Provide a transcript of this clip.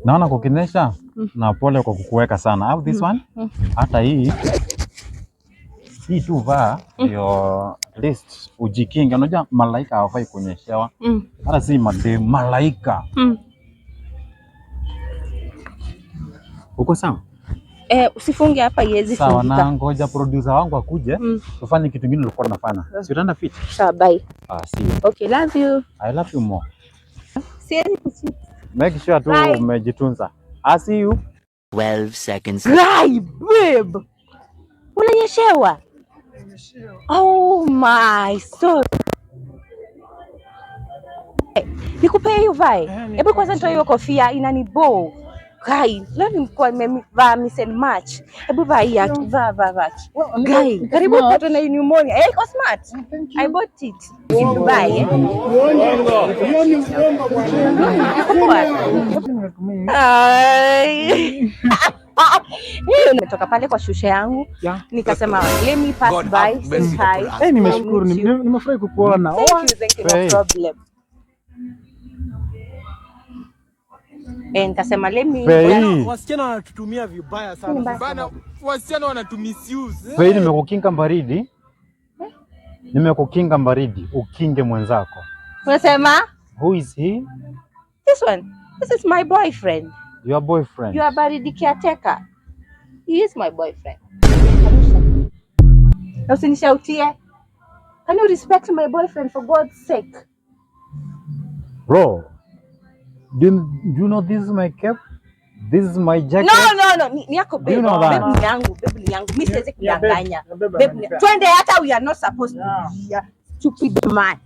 Naona kukinesha na pole kwa kukuweka sana. Have this one? Hata hii tu vaa ndio list ujikinge. Unajua malaika hawafai kunyeshewa. Hata si malaika. Uko sawa? Usifunge hapa iwezi fungika. Sawa, na ngoja producer wangu akuje tufanye kitu kingine tulikuwa tunafanya. Si utaenda fit? Sawa, bye. See you. Okay, love you. I love you more. Siwezi kuchiti. Make sure tu umejitunza. I see you. 12 seconds. Right, babe. Unanyeshewa? Oh my, sorry. Nikupe hiyo vai. Hebu kwanza nitoe hiyo kofia inanibow. Guy, leo nimekuwa nimevaa miss and match. Hebu vaa hii yake, vaa. Guy, karibu upate na pneumonia. Hey, iko smart. I bought it in Dubai. Nimetoka pale kwa shusha yangu. Nikasema let me pass by, say hi. Nimeshukuru, nimefurahi kukuona. Thank you, no problem. Nikasema let me. Wasichana wanatutumia vibaya sana. Bana, wasichana wanatumisuse. Fei, nimekukinga baridi. Nimekukinga baridi, ukinge mwenzako. Unasema? Who is he? This one. This is my boyfriend. Your boyfriend. You are baridi caretaker. He is my boyfriend. Na usinishautie. Can you respect my boyfriend for God's sake? Bro, do you know this is my cap? This is my jacket. No. Ni yako babe. You know that? Babe ni yangu. Mimi siwezi kudanganya. Babe, twende hata we are not supposed to be here. Stupid man.